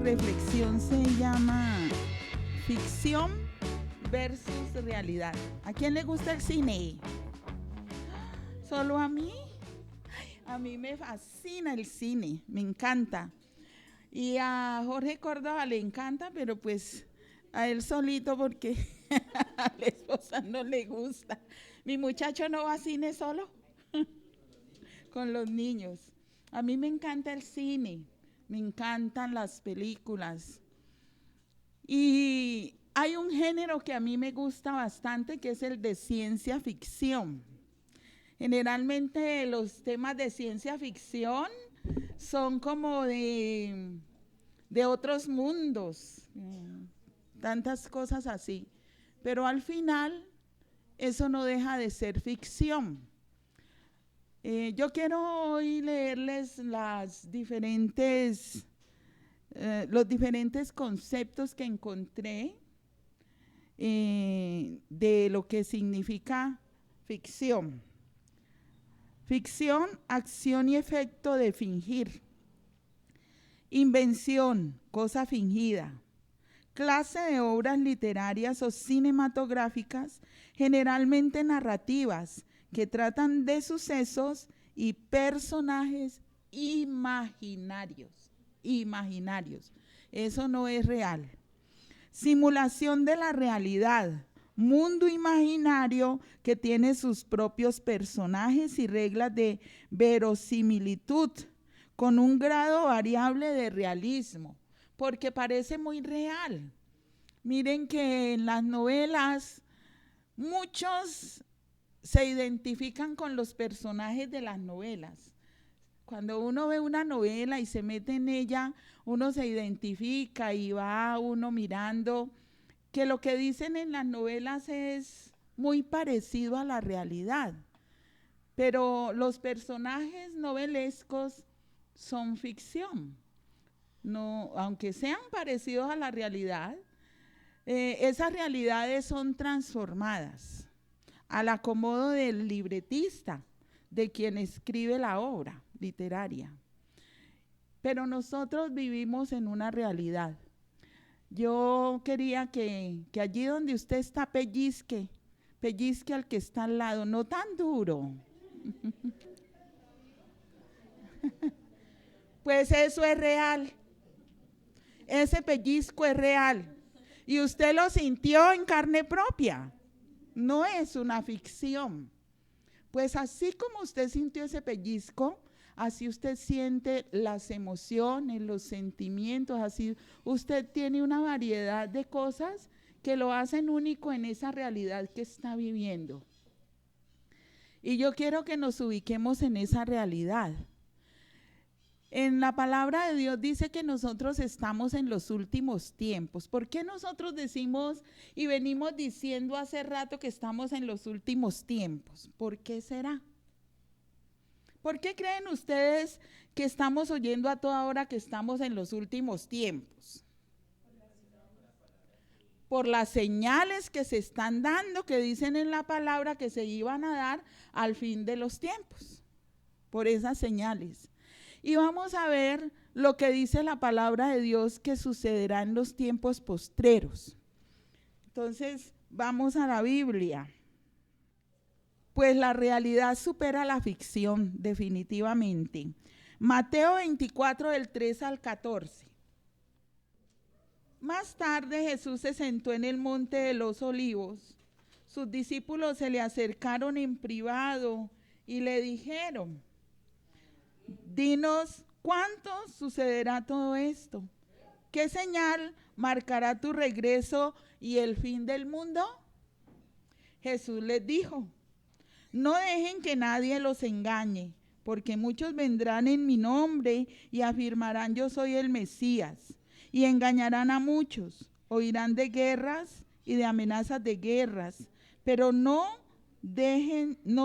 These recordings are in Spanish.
reflexión se llama ficción versus realidad. ¿A quién le gusta el cine? ¿Solo a mí? A mí me fascina el cine, me encanta. Y a Jorge Córdoba le encanta, pero pues a él solito porque a la esposa no le gusta. Mi muchacho no va a cine solo, con los niños. A mí me encanta el cine, me encantan las películas. Y hay un género que a mí me gusta bastante, que es el de ciencia ficción. Generalmente los temas de ciencia ficción son como de otros mundos, tantas cosas así. Pero al final eso no deja de ser ficción. Yo quiero hoy leerles los diferentes conceptos que encontré de lo que significa ficción. Ficción, acción y efecto de fingir. Invención, cosa fingida. Clase de obras literarias o cinematográficas, generalmente narrativas, que tratan de sucesos y personajes imaginarios. Eso no es real. Simulación de la realidad. Mundo imaginario que tiene sus propios personajes y reglas de verosimilitud, con un grado variable de realismo, porque parece muy real. Miren que en las novelas muchos se identifican con los personajes de las novelas. Cuando uno ve una novela y se mete en ella, uno se identifica y va uno mirando que lo que dicen en las novelas es muy parecido a la realidad, pero los personajes novelescos son ficción. No, aunque sean parecidos a la realidad, esas realidades son transformadas al acomodo del libretista, de quien escribe la obra literaria. Pero nosotros vivimos en una realidad. Yo quería que allí donde usted está pellizque al que está al lado, no tan duro. Pues eso es real. Ese pellizco es real. Y usted lo sintió en carne propia. No es una ficción. Pues así como usted sintió ese pellizco, así usted siente las emociones, los sentimientos, así usted tiene una variedad de cosas que lo hacen único en esa realidad que está viviendo. Y yo quiero que nos ubiquemos en esa realidad. En la palabra de Dios dice que nosotros estamos en los últimos tiempos. ¿Por qué nosotros decimos y venimos diciendo hace rato que estamos en los últimos tiempos? ¿Por qué será? ¿Por qué creen ustedes que estamos oyendo a toda hora que estamos en los últimos tiempos? Por las señales que se están dando, que dicen en la palabra que se iban a dar al fin de los tiempos. Por esas señales. Y vamos a ver lo que dice la palabra de Dios que sucederá en los tiempos postreros. Entonces, vamos a la Biblia. Pues la realidad supera la ficción, definitivamente. Mateo 24, del 3 al 14. Más tarde Jesús se sentó en el monte de los olivos. Sus discípulos se le acercaron en privado y le dijeron: dinos, ¿cuánto sucederá todo esto? ¿Qué señal marcará tu regreso y el fin del mundo? Jesús les dijo: no dejen que nadie los engañe, porque muchos vendrán en mi nombre y afirmarán: yo soy el Mesías, y engañarán a muchos. Oirán de guerras y de amenazas de guerras, pero no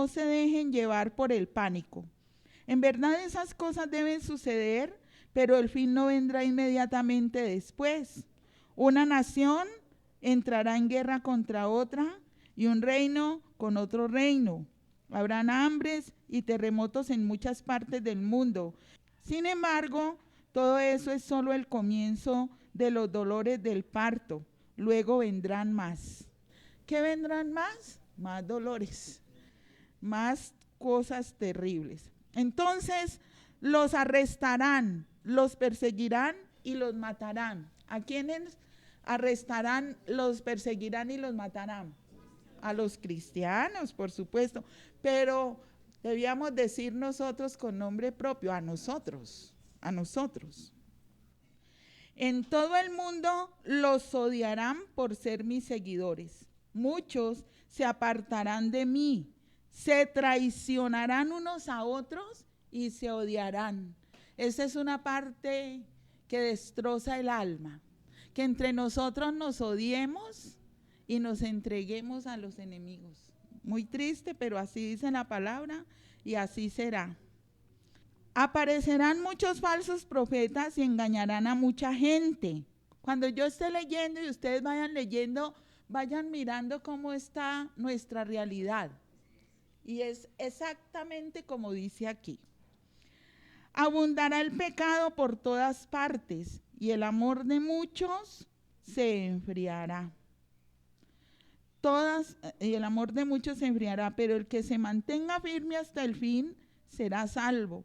se dejen llevar por el pánico. En verdad esas cosas deben suceder, pero el fin no vendrá inmediatamente después. Una nación entrará en guerra contra otra y un reino con otro reino. Habrán hambres y terremotos en muchas partes del mundo. Sin embargo, Todo eso es solo el comienzo de los dolores del parto. Luego vendrán más. ¿Qué vendrán más? Más dolores, más cosas terribles. Entonces los arrestarán, los perseguirán y los matarán. ¿A quiénes arrestarán, los perseguirán y los matarán? A los cristianos, por supuesto, pero debíamos decir nosotros con nombre propio, a nosotros, a nosotros. En todo el mundo los odiarán por ser mis seguidores. Muchos se apartarán de mí, se traicionarán unos a otros y se odiarán. Esa es una parte que destroza el alma, que entre nosotros nos odiemos y nos entreguemos a los enemigos. Muy triste, pero así dice la palabra y así será. Aparecerán muchos falsos profetas y engañarán a mucha gente. Cuando yo esté leyendo y ustedes vayan leyendo, vayan mirando cómo está nuestra realidad. Y es exactamente como dice aquí. Abundará el pecado por todas partes y el amor de muchos se enfriará. El amor de muchos se enfriará, pero el que se mantenga firme hasta el fin será salvo.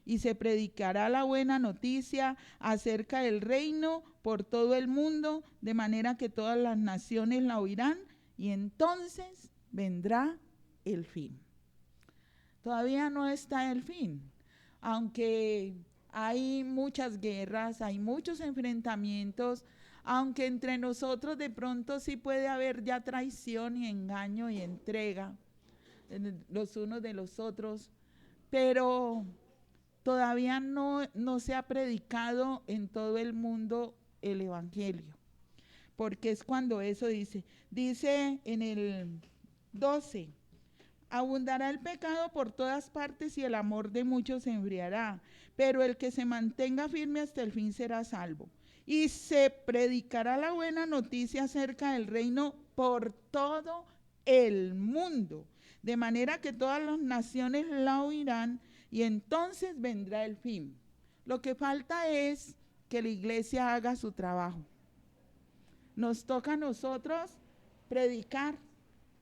Y se predicará la buena noticia acerca del reino por todo el mundo, de manera que todas las naciones la oirán, y entonces vendrá el fin. Todavía no está el fin, aunque hay muchas guerras, hay muchos enfrentamientos, aunque entre nosotros de pronto sí puede haber ya traición y engaño y entrega los unos de los otros, pero todavía no se ha predicado en todo el mundo el evangelio, porque es cuando eso dice en el 12, abundará el pecado por todas partes y el amor de muchos se enfriará, pero el que se mantenga firme hasta el fin será salvo. Y se predicará la buena noticia acerca del reino por todo el mundo, de manera que todas las naciones la oirán, y entonces vendrá el fin. Lo que falta es que la iglesia haga su trabajo. Nos toca a nosotros predicar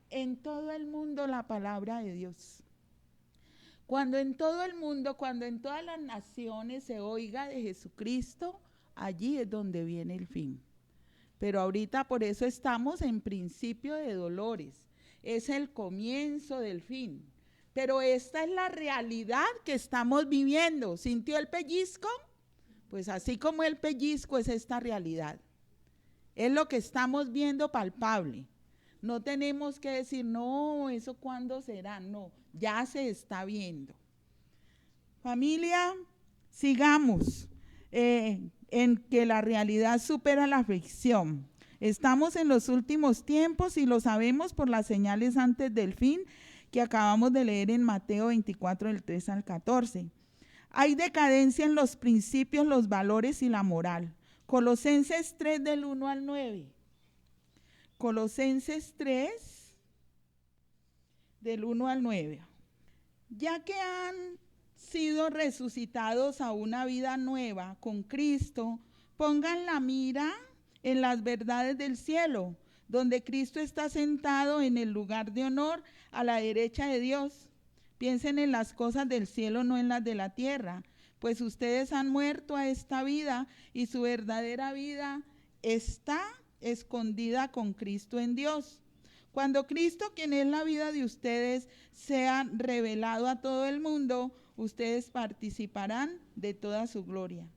en todo el mundo la palabra de Dios. Cuando en todo el mundo, cuando en todas las naciones se oiga de Jesucristo, allí es donde viene el fin. Pero ahorita por eso estamos en principio de dolores. Es el comienzo del fin. Pero esta es la realidad que estamos viviendo. ¿Sintió el pellizco? Pues así como el pellizco es esta realidad. Es lo que estamos viendo palpable. No tenemos que decir, no, eso cuándo será. No, ya se está viendo. Familia, sigamos en que la realidad supera la ficción. Estamos en los últimos tiempos y lo sabemos por las señales antes del fin que acabamos de leer en Mateo 24, del 3 al 14. Hay decadencia en los principios, los valores y la moral. Colosenses 3, del 1 al 9. Colosenses 3, del 1 al 9. Ya que han sido resucitados a una vida nueva con Cristo, pongan la mira en las verdades del cielo, donde Cristo está sentado en el lugar de honor a la derecha de Dios. Piensen en las cosas del cielo, no en las de la tierra, pues ustedes han muerto a esta vida y su verdadera vida está escondida con Cristo en Dios. Cuando Cristo, quien es la vida de ustedes, sea revelado a todo el mundo, ustedes participarán de toda su gloria.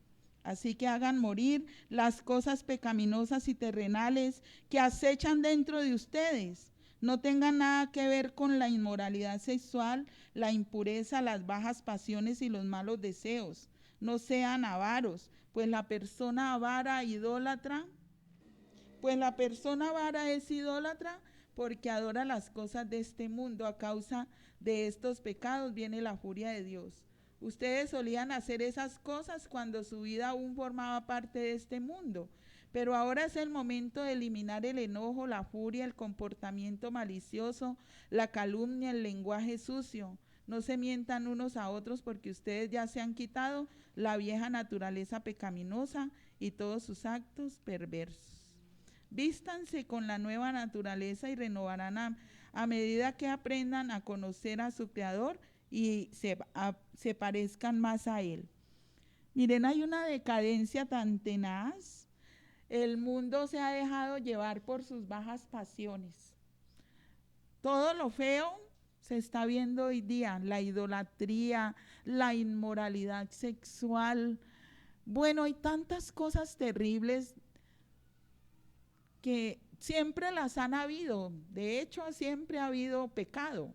Así que hagan morir las cosas pecaminosas y terrenales que acechan dentro de ustedes. No tengan nada que ver con la inmoralidad sexual, la impureza, las bajas pasiones y los malos deseos. No sean avaros, pues la persona avara es idólatra porque adora las cosas de este mundo. A causa de estos pecados viene la furia de Dios. Ustedes solían hacer esas cosas cuando su vida aún formaba parte de este mundo, pero ahora es el momento de eliminar el enojo, la furia, el comportamiento malicioso, la calumnia, el lenguaje sucio. No se mientan unos a otros, porque ustedes ya se han quitado la vieja naturaleza pecaminosa y todos sus actos perversos. Vístanse con la nueva naturaleza y renovarán a medida que aprendan a conocer a su Creador y se parezcan más a Él. Miren, hay una decadencia tan tenaz. El mundo se ha dejado llevar por sus bajas pasiones. Todo lo feo se está viendo hoy día, la idolatría, la inmoralidad sexual. Bueno, hay tantas cosas terribles que siempre las han habido. De hecho, siempre ha habido pecado,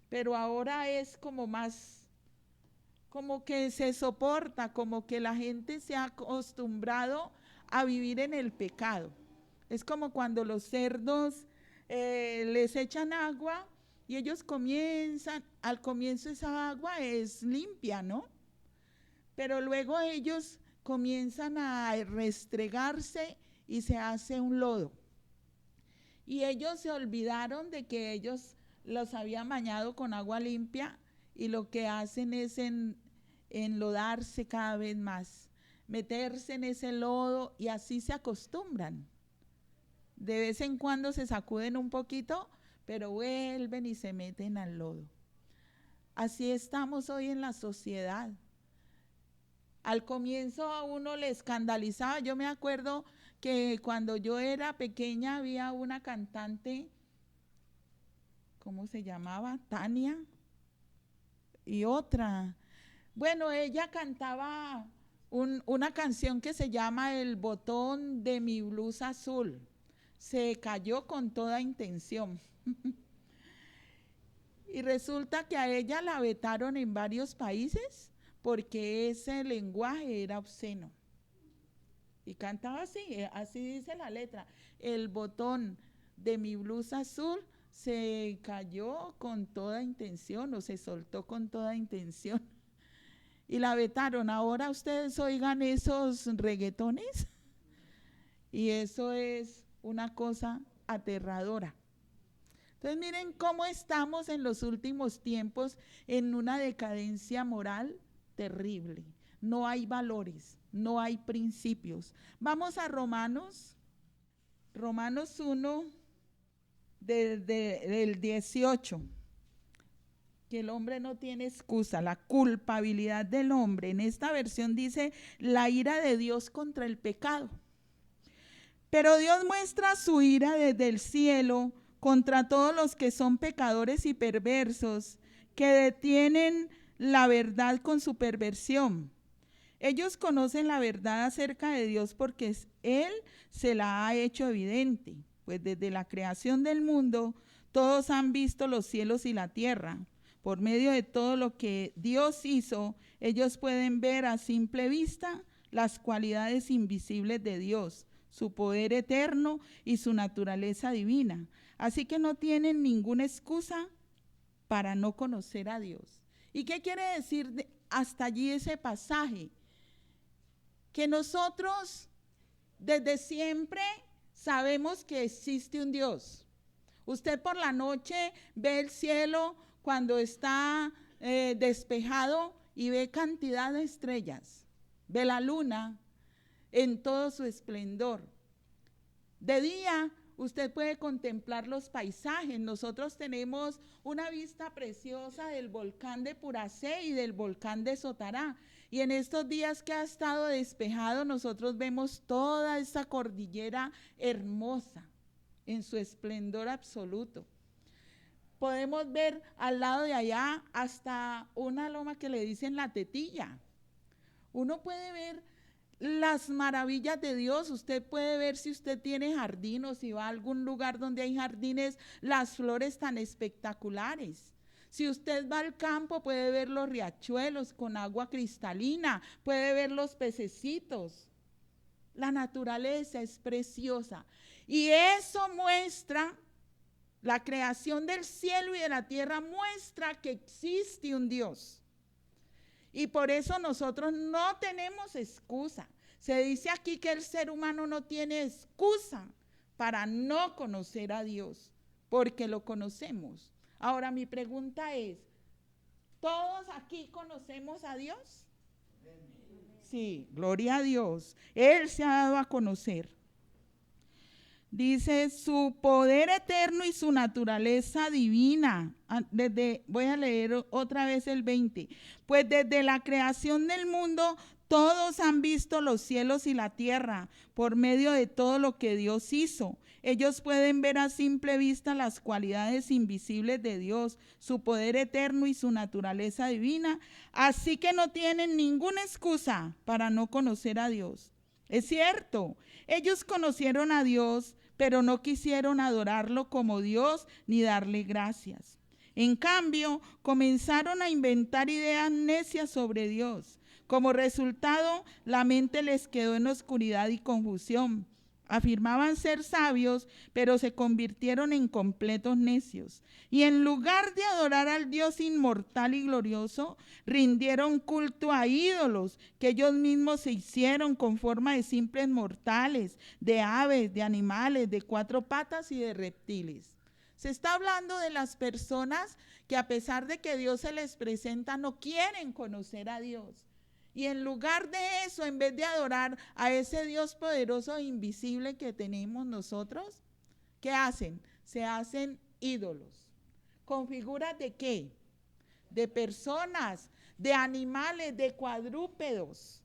pero ahora es como más, como que se soporta, como que la gente se ha acostumbrado a vivir en el pecado. Es como cuando los cerdos les echan agua y ellos comienzan, al comienzo esa agua es limpia, ¿no? Pero luego ellos comienzan a restregarse y se hace un lodo. Y ellos se olvidaron de que ellos los habían bañado con agua limpia y lo que hacen es enlodarse cada vez más, meterse en ese lodo y así se acostumbran. De vez en cuando se sacuden un poquito, pero vuelven y se meten al lodo. Así estamos hoy en la sociedad. Al comienzo a uno le escandalizaba. Yo me acuerdo que cuando yo era pequeña había una cantante, ¿cómo se llamaba? Tania, y otra. Bueno, ella cantaba una canción que se llama El botón de mi blusa azul. Se cayó con toda intención. Y resulta que a ella la vetaron en varios países porque ese lenguaje era obsceno. Y cantaba así, así dice la letra. El botón de mi blusa azul se cayó con toda intención o se soltó con toda intención. Y la vetaron. Ahora ustedes oigan esos reggaetones y eso es una cosa aterradora. Entonces miren cómo estamos en los últimos tiempos en una decadencia moral terrible. No hay valores, no hay principios. Vamos a Romanos 1 del 18. Que el hombre no tiene excusa, la culpabilidad del hombre. En esta versión dice la ira de Dios contra el pecado. Pero Dios muestra su ira desde el cielo contra todos los que son pecadores y perversos, que detienen la verdad con su perversión. Ellos conocen la verdad acerca de Dios porque Él se la ha hecho evidente, pues desde la creación del mundo todos han visto los cielos y la tierra. Por medio de todo lo que Dios hizo, ellos pueden ver a simple vista las cualidades invisibles de Dios, su poder eterno y su naturaleza divina. Así que no tienen ninguna excusa para no conocer a Dios. ¿Y qué quiere decir hasta allí ese pasaje? Que nosotros desde siempre sabemos que existe un Dios. Usted por la noche ve el cielo cuando está despejado y ve cantidad de estrellas, ve la luna en todo su esplendor. De día usted puede contemplar los paisajes. Nosotros tenemos una vista preciosa del volcán de Puracé y del volcán de Sotará. Y en estos días que ha estado despejado, nosotros vemos toda esa cordillera hermosa en su esplendor absoluto. Podemos ver al lado de allá hasta una loma que le dicen la Tetilla. Uno puede ver las maravillas de Dios. Usted puede ver, si usted tiene jardín o si va a algún lugar donde hay jardines, las flores tan espectaculares. Si usted va al campo, puede ver los riachuelos con agua cristalina, puede ver los pececitos. La naturaleza es preciosa y eso muestra, la creación del cielo y de la tierra muestra que existe un Dios. Y por eso nosotros no tenemos excusa. Se dice aquí que el ser humano no tiene excusa para no conocer a Dios, porque lo conocemos. Ahora mi pregunta es, ¿Todos aquí conocemos a Dios? Sí, gloria a Dios. Él se ha dado a conocer. Dice su poder eterno y su naturaleza divina. Voy a leer otra vez el 20. Pues desde la creación del mundo todos han visto los cielos y la tierra por medio de todo lo que Dios hizo. Ellos pueden ver a simple vista las cualidades invisibles de Dios, su poder eterno y su naturaleza divina. Así que no tienen ninguna excusa para no conocer a Dios. Es cierto, ellos conocieron a Dios, pero no quisieron adorarlo como Dios ni darle gracias. En cambio, comenzaron a inventar ideas necias sobre Dios. Como resultado, la mente les quedó en oscuridad y confusión. Afirmaban ser sabios, pero se convirtieron en completos necios. Y en lugar de adorar al Dios inmortal y glorioso, rindieron culto a ídolos que ellos mismos se hicieron con forma de simples mortales, de aves, de animales, de cuatro patas y de reptiles. Se está hablando de las personas que a pesar de que Dios se les presenta, no quieren conocer a Dios. Y en lugar de eso, en vez de adorar a ese Dios poderoso e invisible que tenemos nosotros, ¿qué hacen? Se hacen ídolos. ¿Con figuras de qué? De personas, de animales, de cuadrúpedos.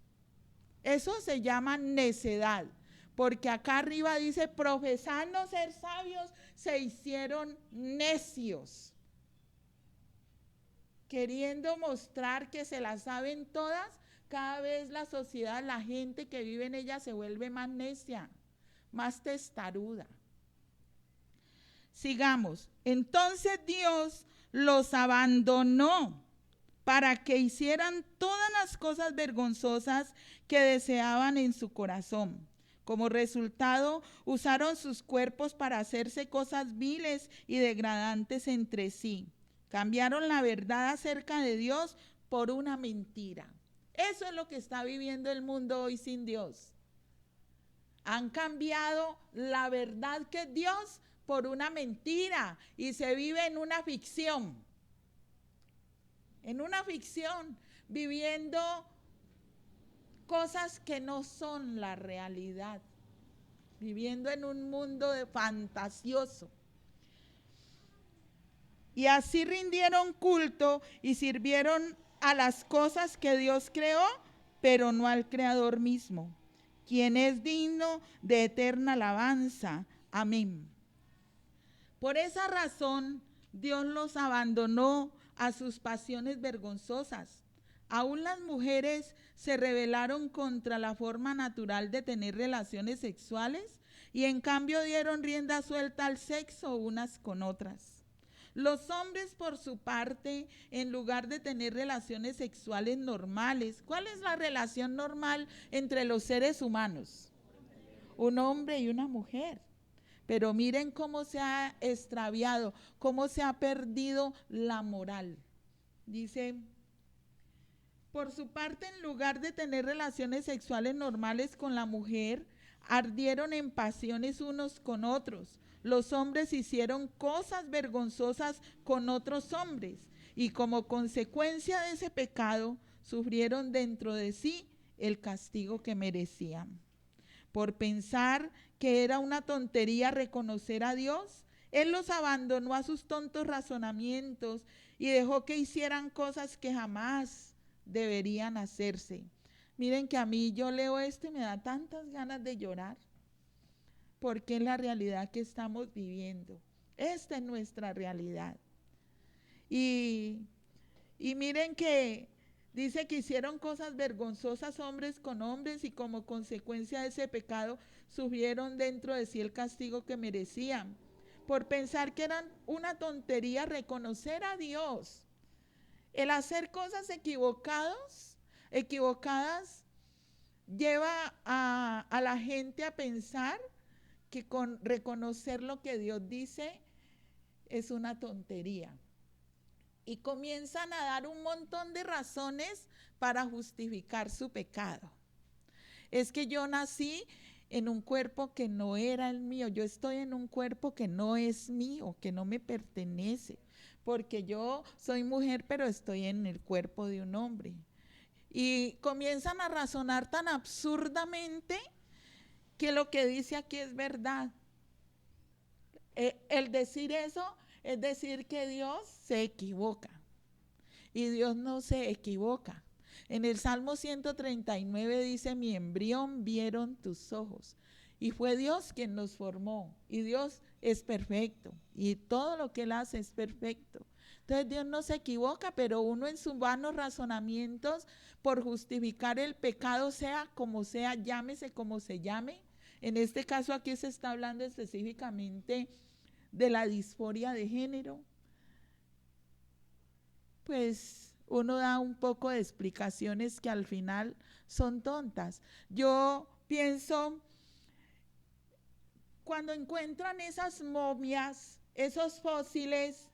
Eso se llama necedad. Porque acá arriba dice, profesando ser sabios, se hicieron necios. Queriendo mostrar que se las saben todas, cada vez la sociedad, la gente que vive en ella se vuelve más necia, más testaruda. Sigamos. Entonces Dios los abandonó para que hicieran todas las cosas vergonzosas que deseaban en su corazón. Como resultado, usaron sus cuerpos para hacerse cosas viles y degradantes entre sí. Cambiaron la verdad acerca de Dios por una mentira. Eso es lo que está viviendo el mundo hoy sin Dios. Han cambiado la verdad que es Dios por una mentira y se vive en una ficción. En una ficción, viviendo cosas que no son la realidad. Viviendo en un mundo fantasioso. Y así rindieron culto y sirvieron a las cosas que Dios creó, pero no al Creador mismo, quien es digno de eterna alabanza. Amén. Por esa razón, Dios los abandonó a sus pasiones vergonzosas. Aún las mujeres se rebelaron contra la forma natural de tener relaciones sexuales y en cambio dieron rienda suelta al sexo unas con otras. Los hombres, por su parte, en lugar de tener relaciones sexuales normales, ¿cuál es la relación normal entre los seres humanos? Un hombre y una mujer. Pero miren cómo se ha extraviado, cómo se ha perdido la moral. Dice, por su parte, en lugar de tener relaciones sexuales normales con la mujer, ardieron en pasiones unos con otros. Los hombres hicieron cosas vergonzosas con otros hombres y como consecuencia de ese pecado sufrieron dentro de sí el castigo que merecían. Por pensar que era una tontería reconocer a Dios, Él los abandonó a sus tontos razonamientos y dejó que hicieran cosas que jamás deberían hacerse. Miren que a mí yo leo esto y me da tantas ganas de llorar, porque es la realidad que estamos viviendo. Esta es nuestra realidad. Y miren que dice que hicieron cosas vergonzosas hombres con hombres y como consecuencia de ese pecado sufrieron dentro de sí el castigo que merecían. Por pensar que eran una tontería reconocer a Dios. El hacer cosas equivocadas lleva a la gente a pensar que con reconocer lo que Dios dice es una tontería. Y comienzan a dar un montón de razones para justificar su pecado. Es que yo nací en un cuerpo que no era el mío. Yo estoy en un cuerpo que no es mío, que no me pertenece, porque yo soy mujer, pero estoy en el cuerpo de un hombre. Y comienzan a razonar tan absurdamente que lo que dice aquí es verdad. El decir eso es decir que Dios se equivoca. Y Dios no se equivoca. En el Salmo 139 dice, mi embrión vieron tus ojos. Y fue Dios quien nos formó. Y Dios es perfecto. Y todo lo que Él hace es perfecto. Entonces Dios no se equivoca, pero uno en sus vanos razonamientos por justificar el pecado, sea como sea, llámese como se llame. En este caso aquí se está hablando específicamente de la disforia de género. Pues uno da un poco de explicaciones que al final son tontas. Yo pienso, cuando encuentran esas momias, esos fósiles,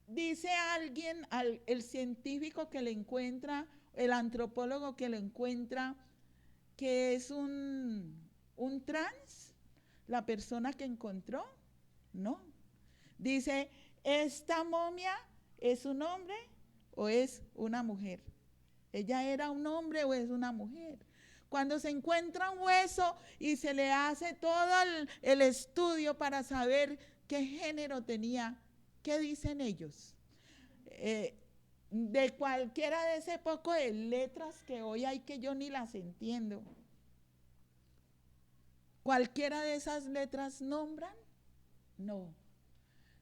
dice alguien, el científico que le encuentra, el antropólogo que le encuentra, que es un trans, la persona que encontró, no. Dice, ¿esta momia es un hombre o es una mujer? ¿Ella era un hombre o es una mujer? Cuando se encuentra un hueso y se le hace todo el estudio para saber qué género tenía, ¿qué dicen ellos? De cualquiera de ese poco de letras que hoy hay que yo ni las entiendo. ¿Cualquiera de esas letras nombran? No.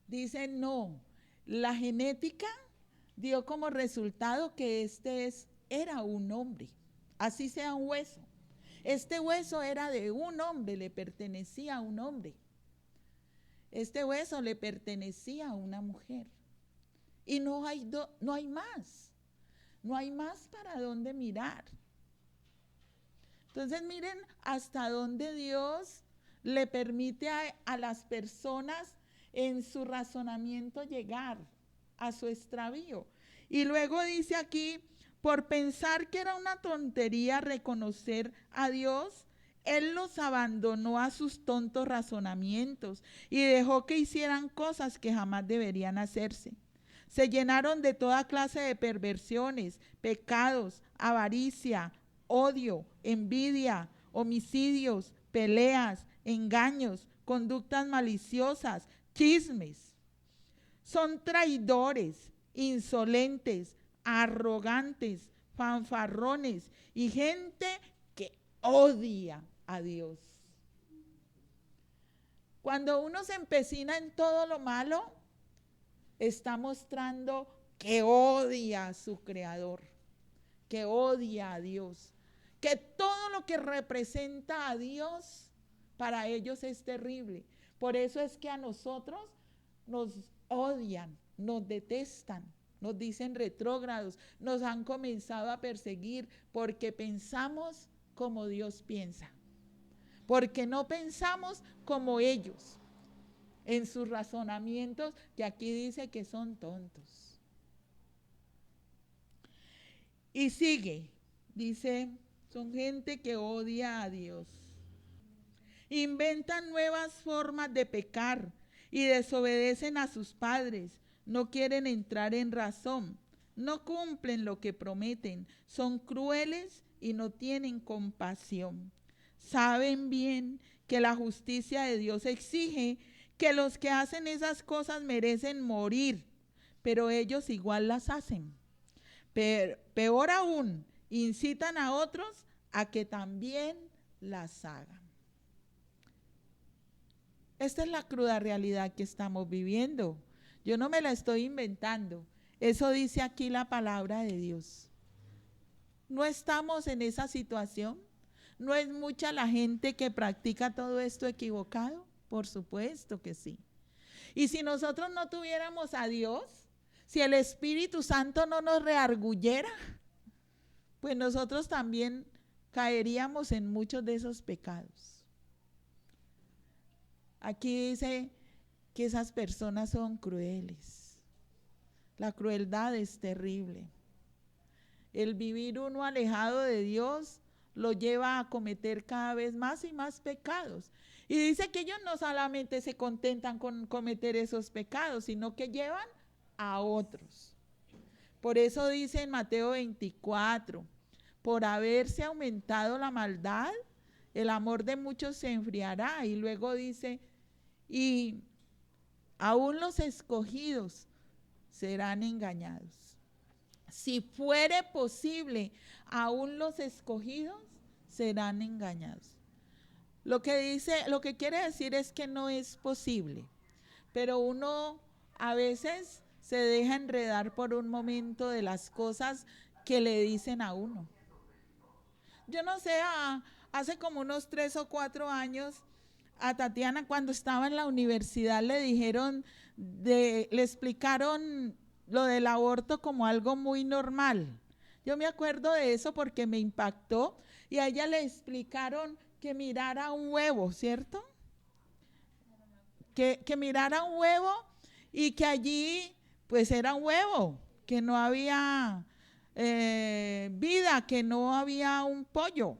Dicen no. La genética dio como resultado que era un hombre, así sea un hueso. Este hueso era de un hombre, le pertenecía a un hombre. Este hueso le pertenecía a una mujer. Y no hay más. No hay más para dónde mirar. Entonces miren hasta dónde Dios le permite a las personas en su razonamiento llegar a su extravío. Y luego dice aquí, por pensar que era una tontería reconocer a Dios, Él los abandonó a sus tontos razonamientos y dejó que hicieran cosas que jamás deberían hacerse. Se llenaron de toda clase de perversiones, pecados, avaricia, odio, envidia, homicidios, peleas, engaños, conductas maliciosas, chismes. Son traidores, insolentes, arrogantes, fanfarrones y gente que odia a Dios. Cuando uno se empecina en todo lo malo, está mostrando que odia a su creador, que odia a Dios, que todo lo que representa a Dios para ellos es terrible. Por eso es que a nosotros nos odian, nos detestan, nos dicen retrógrados, nos han comenzado a perseguir porque pensamos como Dios piensa, porque no pensamos como ellos en sus razonamientos, que aquí dice que son tontos. Y sigue, dice, son gente que odia a Dios. Inventan nuevas formas de pecar y desobedecen a sus padres. No quieren entrar en razón. No cumplen lo que prometen. Son crueles y no tienen compasión. Saben bien que la justicia de Dios exige que los que hacen esas cosas merecen morir, pero ellos igual las hacen. Peor aún, incitan a otros a que también las hagan. Esta es la cruda realidad que estamos viviendo. Yo no me la estoy inventando. Eso dice aquí la palabra de Dios. ¿No estamos en esa situación? ¿No es mucha la gente que practica todo esto equivocado? Por supuesto que sí. Y si nosotros no tuviéramos a Dios, si el Espíritu Santo no nos reargullera, pues nosotros también caeríamos en muchos de esos pecados. Aquí dice que esas personas son crueles. La crueldad es terrible. El vivir uno alejado de Dios lo lleva a cometer cada vez más y más pecados. Y dice que ellos no solamente se contentan con cometer esos pecados, sino que llevan a otros. Por eso dice en Mateo 24, por haberse aumentado la maldad, el amor de muchos se enfriará. Y luego dice, y aún los escogidos serán engañados. Si fuere posible, aún los escogidos serán engañados. Lo que quiere decir es que no es posible, pero uno a veces se deja enredar por un momento de las cosas que le dicen a uno. Yo no sé, hace como unos 3 o 4 años, a Tatiana cuando estaba en la universidad le explicaron lo del aborto como algo muy normal. Yo me acuerdo de eso porque me impactó y a ella le explicaron que mirara un huevo, ¿cierto? Que mirara un huevo y que allí pues era un huevo, que no había vida, que no había un pollo,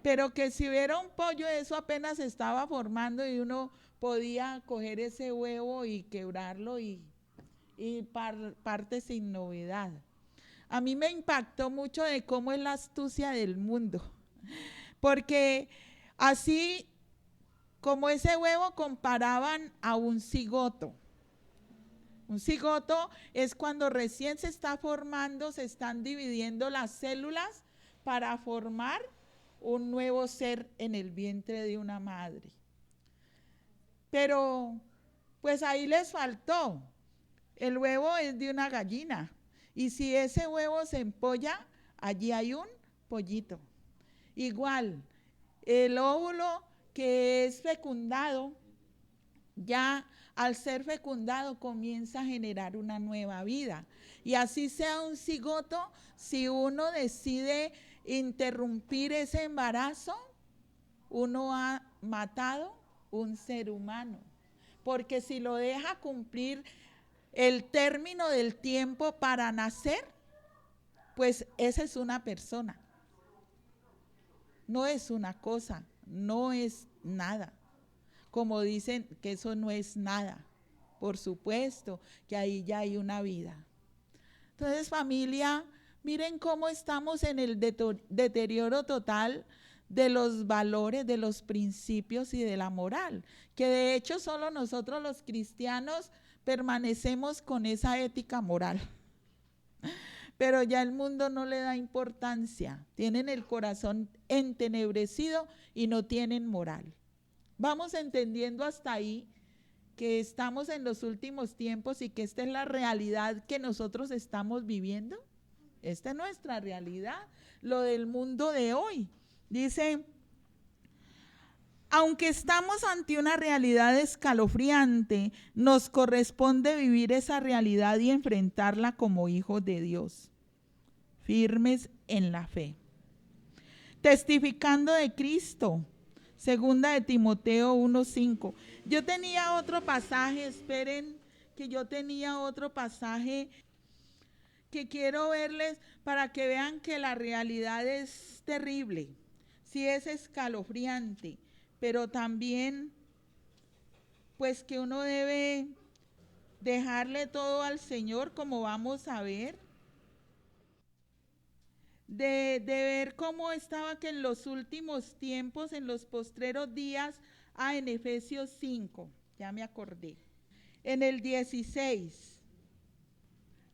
pero que si hubiera un pollo eso apenas se estaba formando y uno podía coger ese huevo y quebrarlo y parte sin novedad. A mí me impactó mucho de cómo es la astucia del mundo, porque así como ese huevo comparaban a un cigoto. Un cigoto es cuando recién se está formando, se están dividiendo las células para formar un nuevo ser en el vientre de una madre. Pero pues ahí les faltó. El huevo es de una gallina y si ese huevo se empolla, allí hay un pollito. Igual, el óvulo que es fecundado, ya al ser fecundado comienza a generar una nueva vida. Y así sea un cigoto, si uno decide interrumpir ese embarazo, uno ha matado un ser humano. Porque si lo deja cumplir el término del tiempo para nacer, pues esa es una persona. No es una cosa, no es nada. Como dicen que eso no es nada. Por supuesto que ahí ya hay una vida. Entonces, familia, miren cómo estamos en el deterioro total de los valores, de los principios y de la moral, que de hecho solo nosotros los cristianos permanecemos con esa ética moral. Pero ya el mundo no le da importancia, tienen el corazón entenebrecido y no tienen moral. Vamos entendiendo hasta ahí que estamos en los últimos tiempos y que esta es la realidad que nosotros estamos viviendo. Esta es nuestra realidad, lo del mundo de hoy. Dice, aunque estamos ante una realidad escalofriante, nos corresponde vivir esa realidad y enfrentarla como hijos de Dios, firmes en la fe. Testificando de Cristo, segunda de Timoteo 1:5. Yo tenía otro pasaje, esperen que yo tenía otro pasaje que quiero verles para que vean que la realidad es terrible, sí es escalofriante, pero también pues que uno debe dejarle todo al Señor, como vamos a ver, de ver cómo estaba que en los últimos tiempos, en los postreros días, en Efesios 5, ya me acordé, en el 16.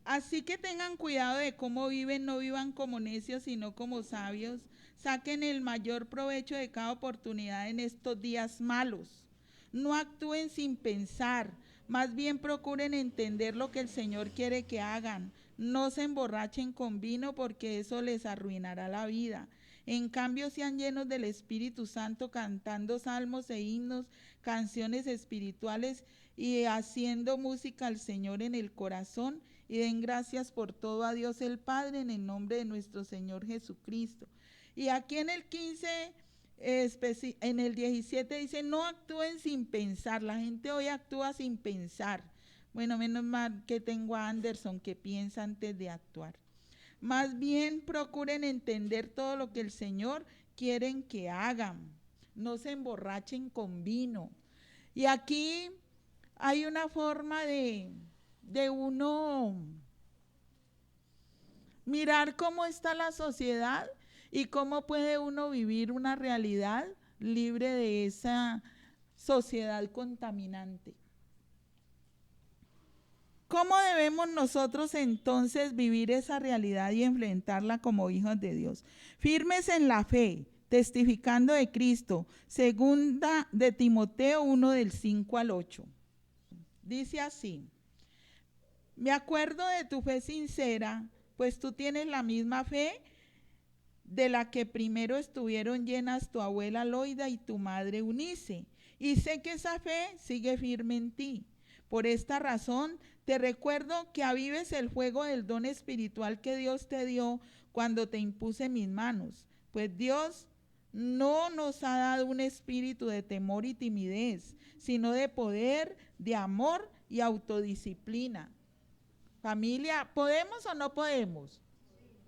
Así que tengan cuidado de cómo viven, no vivan como necios, sino como sabios. Saquen el mayor provecho de cada oportunidad en estos días malos. No actúen sin pensar, más bien procuren entender lo que el Señor quiere que hagan. No se emborrachen con vino porque eso les arruinará la vida. En cambio, sean llenos del Espíritu Santo, cantando salmos e himnos, canciones espirituales y haciendo música al Señor en el corazón, y den gracias por todo a Dios el Padre en el nombre de nuestro Señor Jesucristo. Y aquí en el 15, en el 17 dice, no actúen sin pensar. La gente hoy actúa sin pensar. Bueno, menos mal que tengo a Anderson que piensa antes de actuar. Más bien procuren entender todo lo que el Señor quiere que hagan. No se emborrachen con vino. Y aquí hay una forma de uno mirar cómo está la sociedad y cómo puede uno vivir una realidad libre de esa sociedad contaminante. ¿Cómo debemos nosotros entonces vivir esa realidad y enfrentarla como hijos de Dios? Firmes en la fe, testificando de Cristo. Segunda de Timoteo 1 del 5 al 8. Dice así: me acuerdo de tu fe sincera, pues tú tienes la misma fe de la que primero estuvieron llenas tu abuela Loida y tu madre Eunice, y sé que esa fe sigue firme en ti. Por esta razón te recuerdo que avives el fuego del don espiritual que Dios te dio cuando te impuse mis manos, pues Dios no nos ha dado un espíritu de temor y timidez, sino de poder, de amor y autodisciplina. Familia, ¿podemos o no podemos?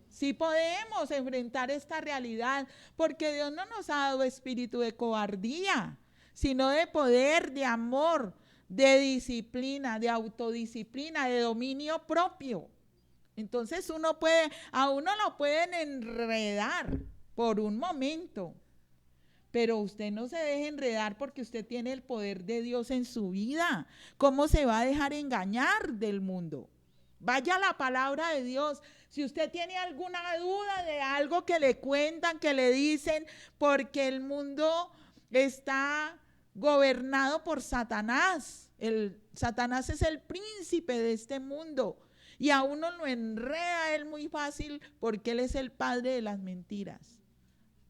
Sí podemos enfrentar esta realidad, porque Dios no nos ha dado espíritu de cobardía, sino de poder, de amor, de disciplina, de autodisciplina, de dominio propio. Entonces a uno lo pueden enredar por un momento, pero usted no se deje enredar porque usted tiene el poder de Dios en su vida. ¿Cómo se va a dejar engañar del mundo? Vaya a la palabra de Dios. Si usted tiene alguna duda de algo que le cuentan, que le dicen, porque el mundo está gobernado por Satanás. Satanás es el príncipe de este mundo y a uno lo enreda él muy fácil porque él es el padre de las mentiras.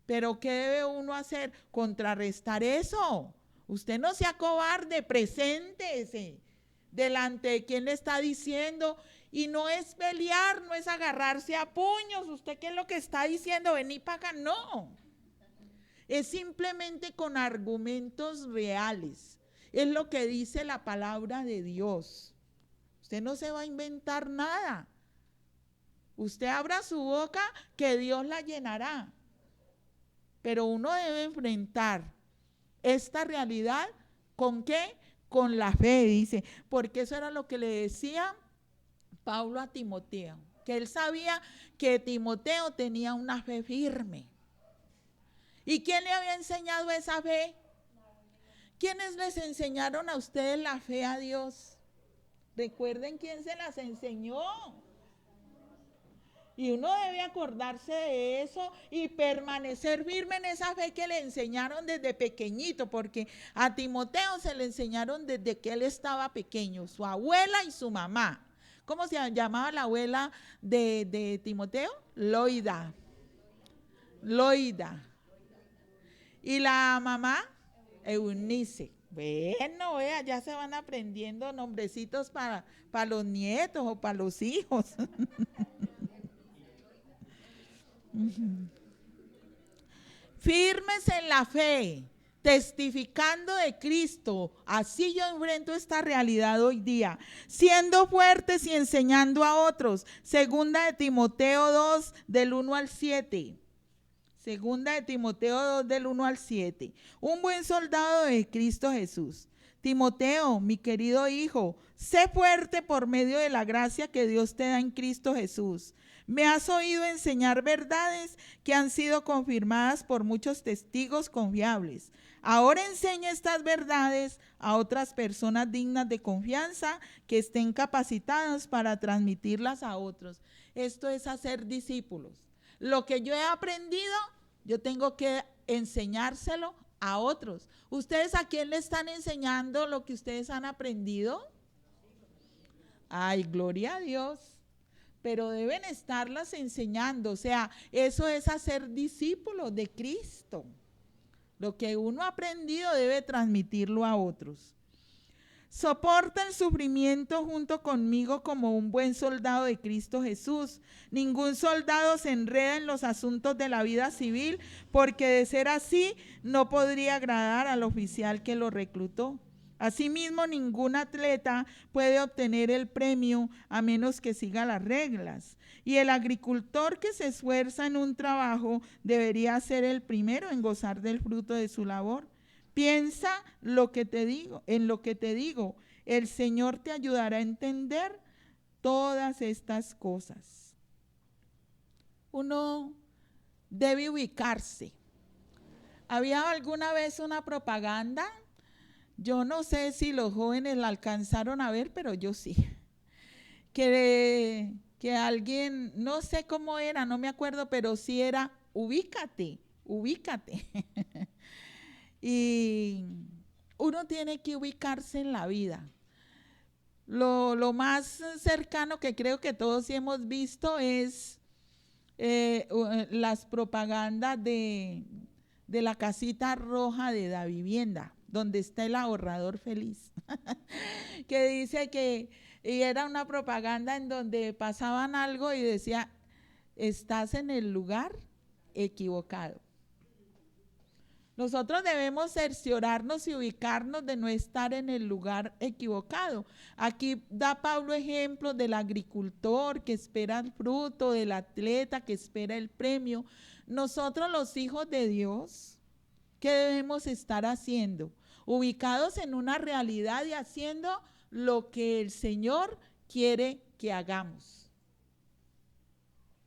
Pero ¿qué debe uno hacer? Contrarrestar eso. Usted no sea cobarde, preséntese delante de quien le está diciendo. Y no es pelear, no es agarrarse a puños. ¿Usted qué es lo que está diciendo? Vení para acá. No. Es simplemente con argumentos reales. Es lo que dice la palabra de Dios. Usted no se va a inventar nada. Usted abra su boca que Dios la llenará. Pero uno debe enfrentar esta realidad ¿con qué? Con la fe, dice. Porque eso era lo que le decía Pablo a Timoteo, que él sabía que Timoteo tenía una fe firme. ¿Y quién le había enseñado esa fe? ¿Quiénes les enseñaron a ustedes la fe a Dios? Recuerden quién se las enseñó. Y uno debe acordarse de eso y permanecer firme en esa fe que le enseñaron desde pequeñito, porque a Timoteo se le enseñaron desde que él estaba pequeño, su abuela y su mamá. ¿Cómo se llamaba la abuela de Timoteo? Loida. Loida. ¿Y la mamá? Eunice. Bueno, vea, ya se van aprendiendo nombrecitos para los nietos o para los hijos. Firmes en la fe, testificando de Cristo. Así yo enfrento esta realidad hoy día, siendo fuertes y enseñando a otros. Segunda de Timoteo 2 del 1 al 7. Segunda de Timoteo 2 del 1 al 7. Un buen soldado de Cristo Jesús. Timoteo, mi querido hijo, sé fuerte por medio de la gracia que Dios te da en Cristo Jesús. Me has oído enseñar verdades que han sido confirmadas por muchos testigos confiables. Ahora enseña estas verdades a otras personas dignas de confianza que estén capacitadas para transmitirlas a otros. Esto es hacer discípulos. Lo que yo he aprendido, yo tengo que enseñárselo a otros. ¿Ustedes a quién le están enseñando lo que ustedes han aprendido? Ay, gloria a Dios. Pero deben estarlas enseñando. O sea, eso es hacer discípulos de Cristo. Lo que uno ha aprendido debe transmitirlo a otros. Soporta el sufrimiento junto conmigo como un buen soldado de Cristo Jesús. Ningún soldado se enreda en los asuntos de la vida civil, porque de ser así no podría agradar al oficial que lo reclutó. Asimismo, ningún atleta puede obtener el premio a menos que siga las reglas. Y el agricultor que se esfuerza en un trabajo debería ser el primero en gozar del fruto de su labor. Piensa en lo que te digo. El Señor te ayudará a entender todas estas cosas. Uno debe ubicarse. ¿Había alguna vez una propaganda? Yo no sé si los jóvenes la alcanzaron a ver, pero yo sí. Que alguien, no sé cómo era, no me acuerdo, pero sí era ubícate. Y uno tiene que ubicarse en la vida. Lo más cercano que creo que todos hemos visto es las propagandas de la casita roja de Da Vivienda, donde está el ahorrador feliz, que dice que, y era una propaganda en donde pasaban algo y decía, estás en el lugar equivocado. Nosotros debemos cerciorarnos y ubicarnos de no estar en el lugar equivocado. Aquí da Pablo ejemplos del agricultor que espera el fruto, del atleta que espera el premio. Nosotros los hijos de Dios, ¿qué debemos estar haciendo? Ubicados en una realidad y haciendo lo que el Señor quiere que hagamos,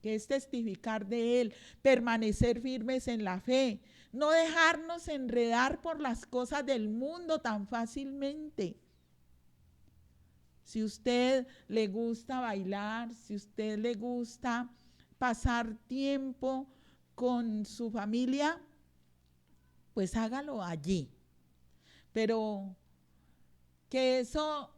que es testificar de Él, permanecer firmes en la fe, no dejarnos enredar por las cosas del mundo tan fácilmente. Si a usted le gusta bailar, si a usted le gusta pasar tiempo con su familia, pues hágalo allí. Pero que eso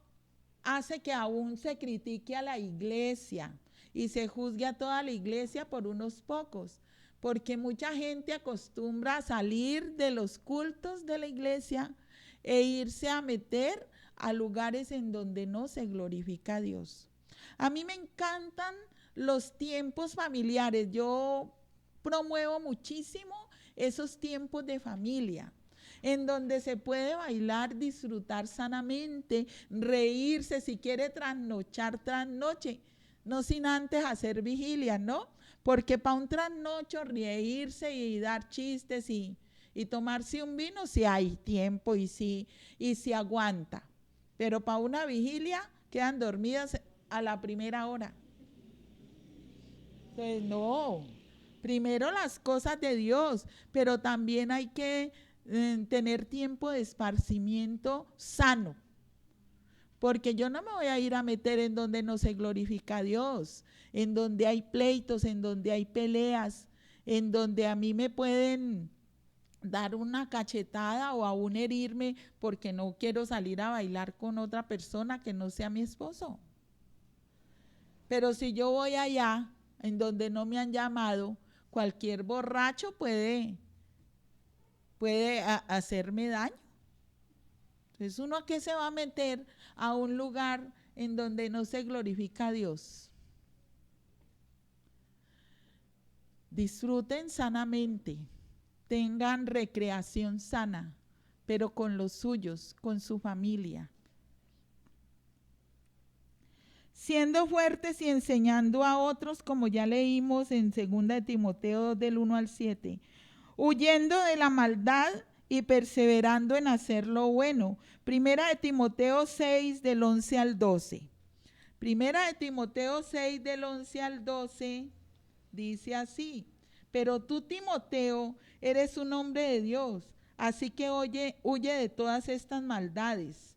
hace que aún se critique a la iglesia y se juzgue a toda la iglesia por unos pocos, porque mucha gente acostumbra a salir de los cultos de la iglesia e irse a meter a lugares en donde no se glorifica a Dios. A mí me encantan los tiempos familiares, yo promuevo muchísimo esos tiempos de familia, en donde se puede bailar, disfrutar sanamente, reírse, si quiere trasnochar, trasnoche, no sin antes hacer vigilia, ¿no? Porque para un trasnocho, reírse y dar chistes y tomarse un vino, si hay tiempo y si aguanta. Pero para una vigilia quedan dormidas a la primera hora. Pues no, primero las cosas de Dios, pero también hay que tener tiempo de esparcimiento sano, porque yo no me voy a ir a meter en donde no se glorifica a Dios, en donde hay pleitos, en donde hay peleas, en donde a mí me pueden dar una cachetada o aún herirme porque no quiero salir a bailar con otra persona que no sea mi esposo. Pero si yo voy allá en donde no me han llamado, cualquier borracho puede hacerme daño. Entonces, ¿uno a qué se va a meter a un lugar en donde no se glorifica a Dios? Disfruten sanamente, tengan recreación sana, pero con los suyos, con su familia. Siendo fuertes y enseñando a otros, como ya leímos en 2 de Timoteo del 1 al 7, huyendo de la maldad y perseverando en hacer lo bueno. 1 de Timoteo 6 del 11 al 12. 1 de Timoteo 6 del 11 al 12 dice así: pero tú, Timoteo, eres un hombre de Dios, así que huye de todas estas maldades.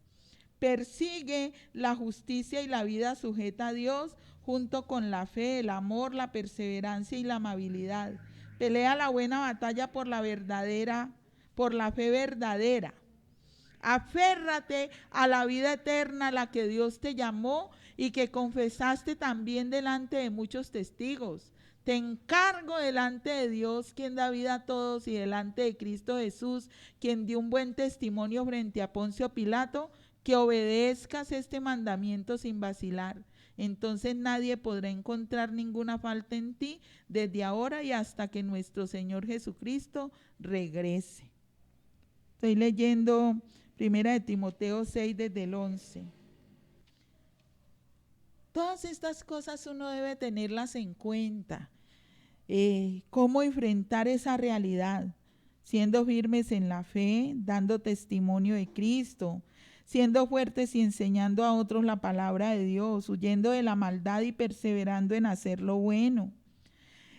Persigue la justicia y la vida sujeta a Dios, junto con la fe, el amor, la perseverancia y la amabilidad. Pelea la buena batalla por la fe verdadera. Aférrate a la vida eterna a la que Dios te llamó y que confesaste también delante de muchos testigos. Te encargo delante de Dios, quien da vida a todos, y delante de Cristo Jesús, quien dio un buen testimonio frente a Poncio Pilato, que obedezcas este mandamiento sin vacilar. Entonces nadie podrá encontrar ninguna falta en ti desde ahora y hasta que nuestro Señor Jesucristo regrese. Estoy leyendo Primera de Timoteo 6 desde el 11. Todas estas cosas uno debe tenerlas en cuenta. Cómo enfrentar esa realidad, siendo firmes en la fe, dando testimonio de Cristo, siendo fuertes y enseñando a otros la palabra de Dios, huyendo de la maldad y perseverando en hacer lo bueno.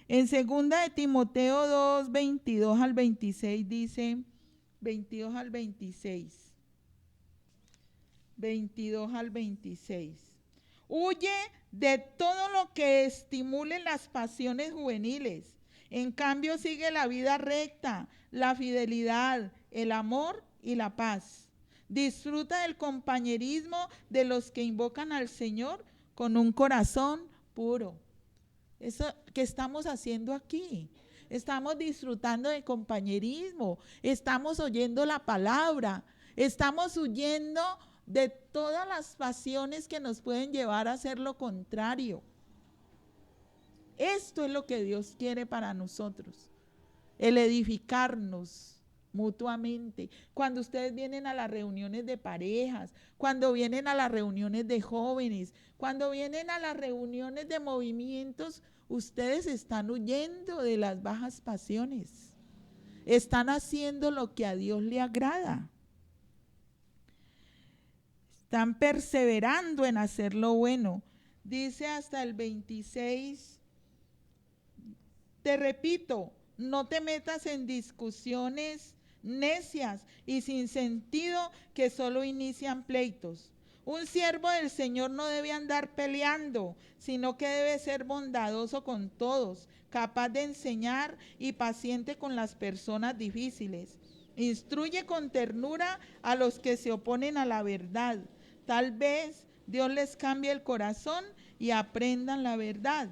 En 2 de Timoteo 2, 22 al 26 dice, 22 al 26, 22 al 26. Huye de todo lo que estimule las pasiones juveniles. En cambio, sigue la vida recta, la fidelidad, el amor y la paz. Disfruta del compañerismo de los que invocan al Señor con un corazón puro. Eso que estamos haciendo aquí. Estamos disfrutando del compañerismo, estamos oyendo la palabra, estamos huyendo de todas las pasiones que nos pueden llevar a hacer lo contrario. Esto es lo que Dios quiere para nosotros, el edificarnos mutuamente. Cuando ustedes vienen a las reuniones de parejas, cuando vienen a las reuniones de jóvenes, cuando vienen a las reuniones de movimientos, ustedes están huyendo de las bajas pasiones. Están haciendo lo que a Dios le agrada. Están perseverando en hacer lo bueno. Dice hasta el 26, te repito, no te metas en discusiones necias y sin sentido que solo inician pleitos. Un siervo del Señor no debe andar peleando, sino que debe ser bondadoso con todos, capaz de enseñar y paciente con las personas difíciles. Instruye con ternura a los que se oponen a la verdad. Tal vez Dios les cambie el corazón y aprendan la verdad.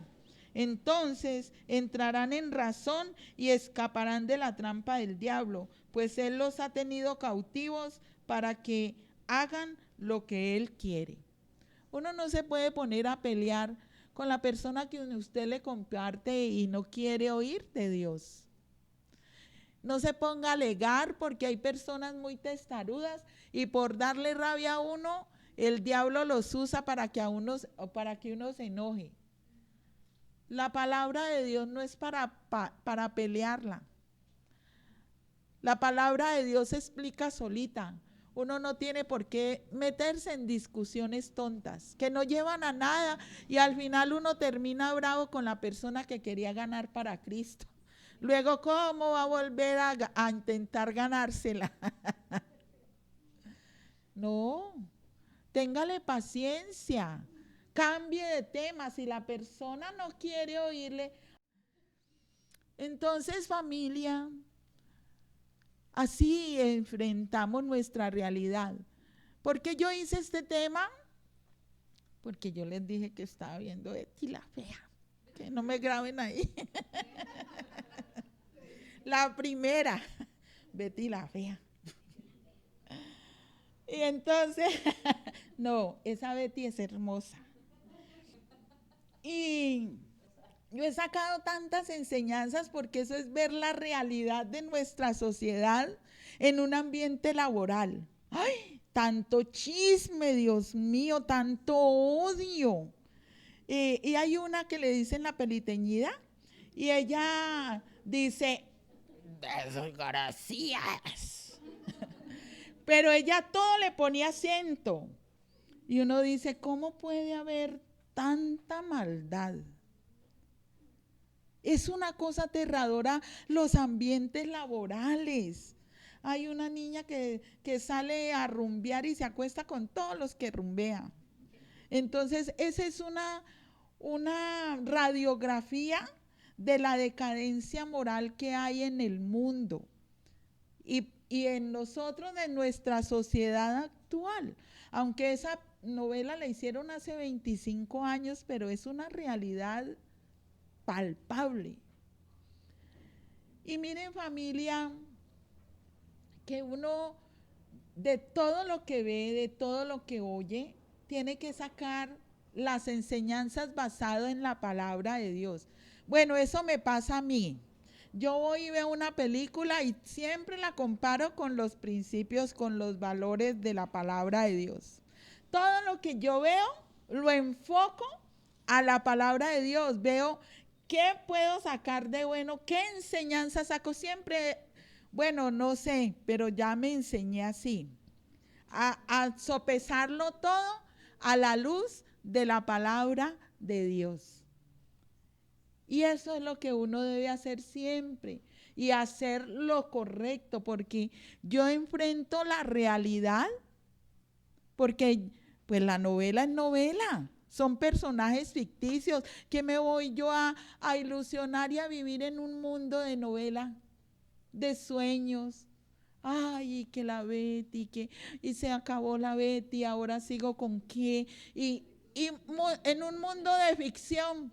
Entonces entrarán en razón y escaparán de la trampa del diablo, pues Él los ha tenido cautivos para que hagan lo que Él quiere. Uno no se puede poner a pelear con la persona que usted le comparte y no quiere oír de Dios. No se ponga a alegar, porque hay personas muy testarudas y por darle rabia a uno, el diablo los usa para que uno se enoje. La palabra de Dios no es para pelearla. La palabra de Dios se explica solita. Uno no tiene por qué meterse en discusiones tontas que no llevan a nada y al final uno termina bravo con la persona que quería ganar para Cristo. Luego, ¿cómo va a volver a intentar ganársela? No, téngale paciencia, cambie de tema. Si la persona no quiere oírle, entonces, familia, así enfrentamos nuestra realidad. ¿Por qué yo hice este tema? Porque yo les dije que estaba viendo Betty la Fea. Que no me graben ahí. La primera, Betty la Fea. Y entonces, no, esa Betty es hermosa. Y yo he sacado tantas enseñanzas porque eso es ver la realidad de nuestra sociedad en un ambiente laboral. ¡Ay! Tanto chisme, Dios mío, tanto odio. Y hay una que le dicen la peliteñida y ella dice, desgracias. Pero ella todo le ponía acento. Y uno dice, ¿cómo puede haber tanta maldad? Es una cosa aterradora los ambientes laborales. Hay una niña que sale a rumbear y se acuesta con todos los que rumbean. Entonces, esa es una radiografía de la decadencia moral que hay en el mundo y en nosotros, de nuestra sociedad actual. Aunque esa novela la hicieron hace 25 años, pero es una realidad palpable. Y miren, familia, que uno de todo lo que ve, de todo lo que oye, tiene que sacar las enseñanzas basadas en la palabra de Dios. Bueno, eso me pasa a mí. yo voy y veo una película y siempre la comparo con los principios, con los valores de la palabra de Dios. Todo lo que yo veo lo enfoco a la palabra de Dios. Veo qué puedo sacar de bueno, qué enseñanza saco. Siempre, bueno, no sé, pero ya me enseñé así, a sopesarlo todo a la luz de la palabra de Dios. Y eso es lo que uno debe hacer siempre, y hacer lo correcto, porque yo enfrento la realidad, porque pues la novela es novela, son personajes ficticios. ¿Qué me voy yo a ilusionar y a vivir en un mundo de novela, de sueños? Ay, y que la Betty, y se acabó la Betty, ahora sigo con qué, y en un mundo de ficción,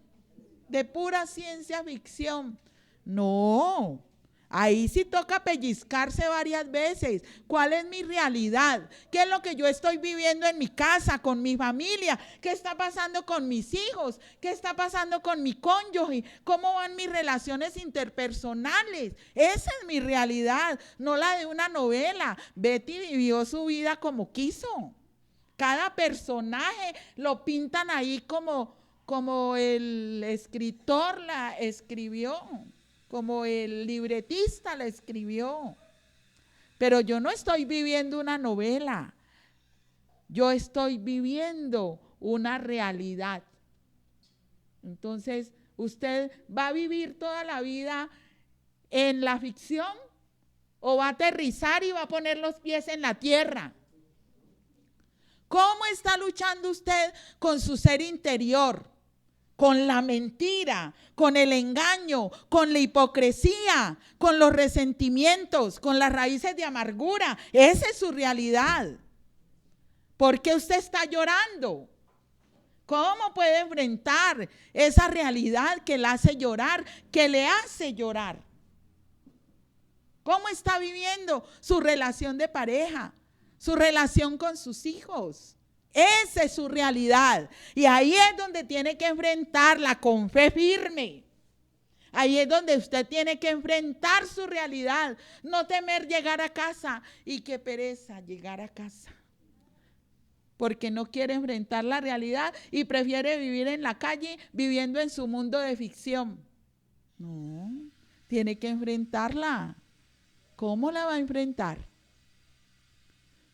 de pura ciencia ficción. No, ahí sí toca pellizcarse varias veces. ¿Cuál es mi realidad? ¿Qué es lo que yo estoy viviendo en mi casa, con mi familia? ¿Qué está pasando con mis hijos? ¿Qué está pasando con mi cónyuge? ¿Cómo van mis relaciones interpersonales? Esa es mi realidad, no la de una novela. Betty vivió su vida como quiso. Cada personaje lo pintan ahí como el escritor la escribió, como el libretista la escribió. Pero yo no estoy viviendo una novela, yo estoy viviendo una realidad. Entonces, ¿usted va a vivir toda la vida en la ficción o va a aterrizar y va a poner los pies en la tierra? ¿Cómo está luchando usted con su ser interior? Con la mentira, con el engaño, con la hipocresía, con los resentimientos, con las raíces de amargura. Esa es su realidad. ¿Por qué usted está llorando? ¿Cómo puede enfrentar esa realidad que la hace llorar, que le hace llorar? ¿Cómo está viviendo su relación de pareja, su relación con sus hijos? Esa es su realidad. Y ahí es donde tiene que enfrentarla con fe firme. Ahí es donde usted tiene que enfrentar su realidad. No temer llegar a casa. Y qué pereza llegar a casa, porque no quiere enfrentar la realidad y prefiere vivir en la calle, viviendo en su mundo de ficción. No, tiene que enfrentarla. ¿Cómo la va a enfrentar?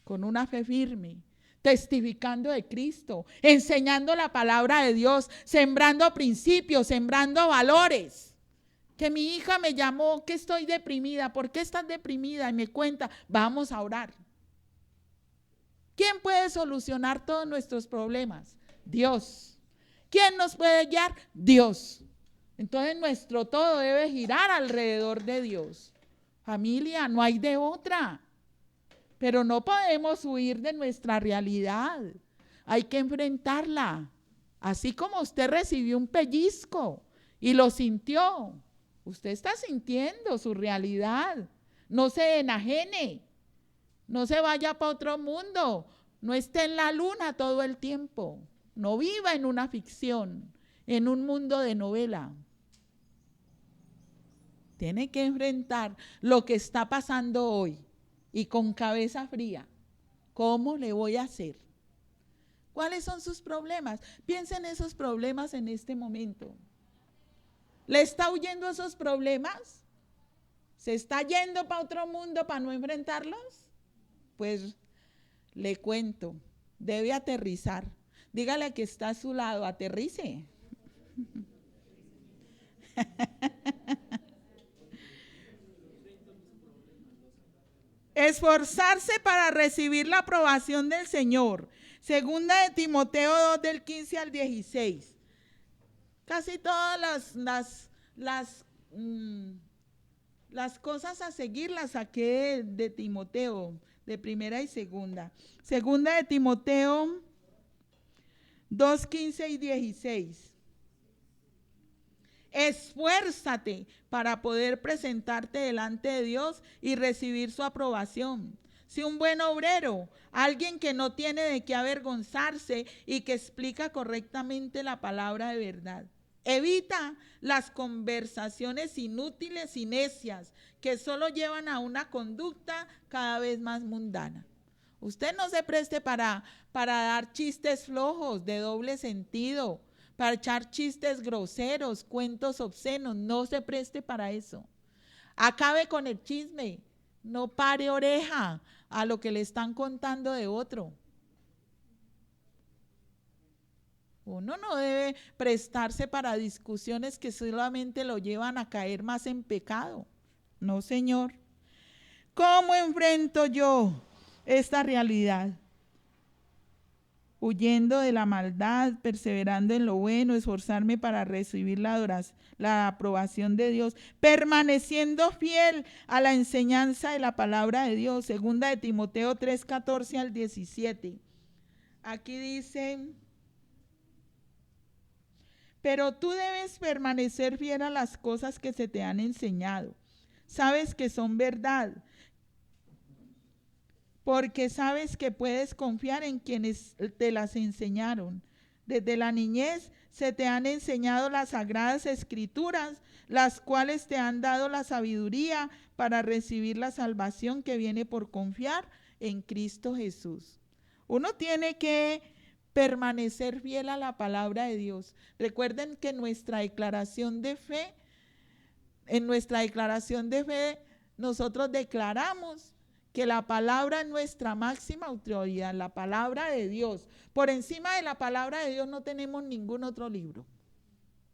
Con una fe firme, testificando de Cristo, enseñando la palabra de Dios, sembrando principios, sembrando valores. Que mi hija me llamó, que estoy deprimida. ¿Por qué estás deprimida? Y me cuenta, vamos a orar. ¿Quién puede solucionar todos nuestros problemas? Dios. ¿Quién nos puede guiar? Dios. Entonces nuestro todo debe girar alrededor de Dios. Familia, no hay de otra. Pero no podemos huir de nuestra realidad. Hay que enfrentarla. Así como usted recibió un pellizco y lo sintió, usted está sintiendo su realidad. No se enajene. No se vaya para otro mundo. No esté en la luna todo el tiempo. No viva en una ficción, en un mundo de novela. Tiene que enfrentar lo que está pasando hoy. Y con cabeza fría, ¿cómo le voy a hacer? ¿Cuáles son sus problemas? Piensa en esos problemas en este momento. ¿Le está huyendo a esos problemas? ¿Se está yendo para otro mundo para no enfrentarlos? Pues le cuento, debe aterrizar. Dígale a que está a su lado, aterrice. Esforzarse para recibir la aprobación del Señor. Segunda de Timoteo 2 del 15 al 16. Casi todas las cosas a seguir las saqué de Timoteo, de primera y segunda. Segunda de Timoteo 2, 15 y 16. Esfuérzate para poder presentarte delante de Dios y recibir su aprobación. Si un buen obrero, alguien que no tiene de qué avergonzarse y que explica correctamente la palabra de verdad. Evita las conversaciones inútiles y necias que solo llevan a una conducta cada vez más mundana. Usted no se preste para dar chistes flojos de doble sentido, para echar chistes groseros, cuentos obscenos. No se preste para eso. Acabe con el chisme. No pare oreja a lo que le están contando de otro. Uno no debe prestarse para discusiones que solamente lo llevan a caer más en pecado. No, señor. ¿Cómo enfrento yo esta realidad? Huyendo de la maldad, perseverando en lo bueno, esforzarme para recibir la aprobación de Dios, permaneciendo fiel a la enseñanza de la palabra de Dios. Segunda de Timoteo 3, 14 al 17. Aquí dice: pero tú debes permanecer fiel a las cosas que se te han enseñado. Sabes que son verdad, porque sabes que puedes confiar en quienes te las enseñaron. Desde la niñez se te han enseñado las sagradas escrituras, las cuales te han dado la sabiduría para recibir la salvación que viene por confiar en Cristo Jesús. Uno tiene que permanecer fiel a la palabra de Dios. Recuerden que en nuestra declaración de fe, nosotros declaramos que la palabra es nuestra máxima autoridad, la palabra de Dios. Por encima de la palabra de Dios no tenemos ningún otro libro.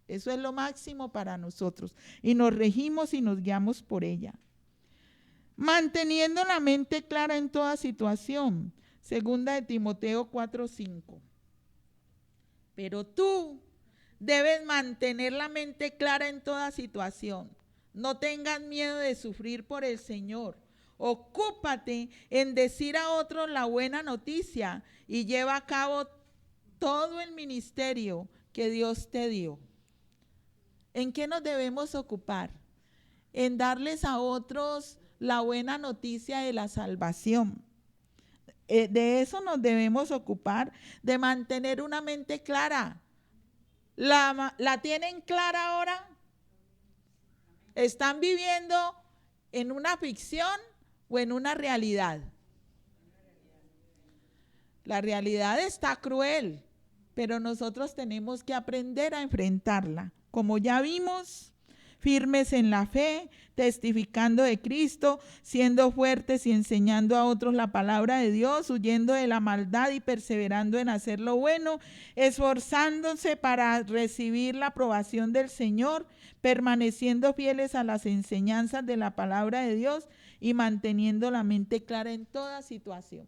Eso es lo máximo para nosotros y nos regimos y nos guiamos por ella. Manteniendo la mente clara en toda situación. Segunda de Timoteo 4:5. Pero tú debes mantener la mente clara en toda situación. No tengas miedo de sufrir por el Señor. Ocúpate en decir a otros la buena noticia y lleva a cabo todo el ministerio que Dios te dio. ¿En qué nos debemos ocupar? En darles a otros la buena noticia de la salvación. De eso nos debemos ocupar, de mantener una mente clara. ¿La tienen clara ahora? ¿Están viviendo en una ficción o en una realidad? La realidad está cruel, pero nosotros tenemos que aprender a enfrentarla. Como ya vimos, firmes en la fe, testificando de Cristo, siendo fuertes y enseñando a otros la palabra de Dios, huyendo de la maldad y perseverando en hacer lo bueno, esforzándose para recibir la aprobación del Señor, permaneciendo fieles a las enseñanzas de la palabra de Dios y manteniendo la mente clara en toda situación.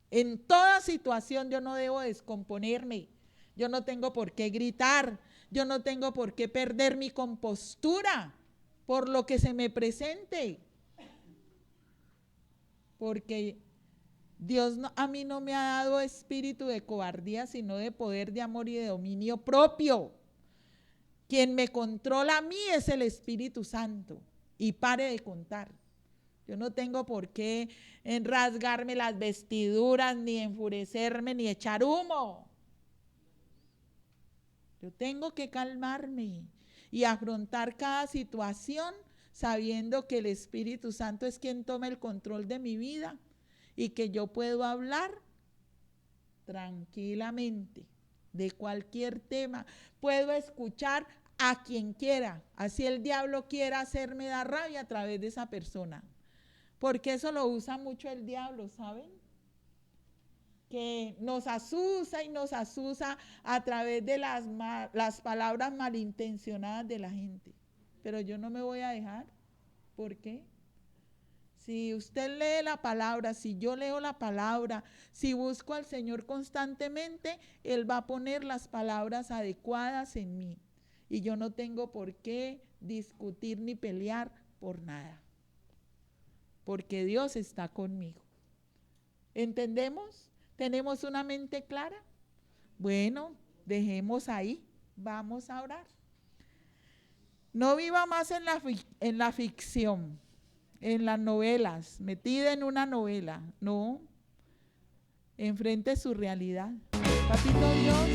En toda situación yo no debo descomponerme, yo no tengo por qué gritar, yo no tengo por qué perder mi compostura por lo que se me presente. Porque Dios a mí no me ha dado espíritu de cobardía, sino de poder, de amor y de dominio propio. Quien me controla a mí es el Espíritu Santo. Y pare de contar. Yo no tengo por qué rasgarme las vestiduras, ni enfurecerme, ni echar humo. Yo tengo que calmarme y afrontar cada situación sabiendo que el Espíritu Santo es quien toma el control de mi vida y que yo puedo hablar tranquilamente de cualquier tema. Puedo escuchar a quien quiera, así el diablo quiera hacerme dar rabia a través de esa persona. Porque eso lo usa mucho el diablo, ¿saben? Que nos asusa y nos asusa a través de las palabras malintencionadas de la gente. Pero yo no me voy a dejar. ¿Por qué? Si usted lee la palabra, si yo leo la palabra, si busco al Señor constantemente, Él va a poner las palabras adecuadas en mí. Y yo no tengo por qué discutir ni pelear por nada. Porque Dios está conmigo. ¿Entendemos? ¿Tenemos una mente clara? Bueno, dejemos ahí. Vamos a orar. No viva más en la ficción, en las novelas, metida en una novela. No. Enfrente su realidad. Papito Dios,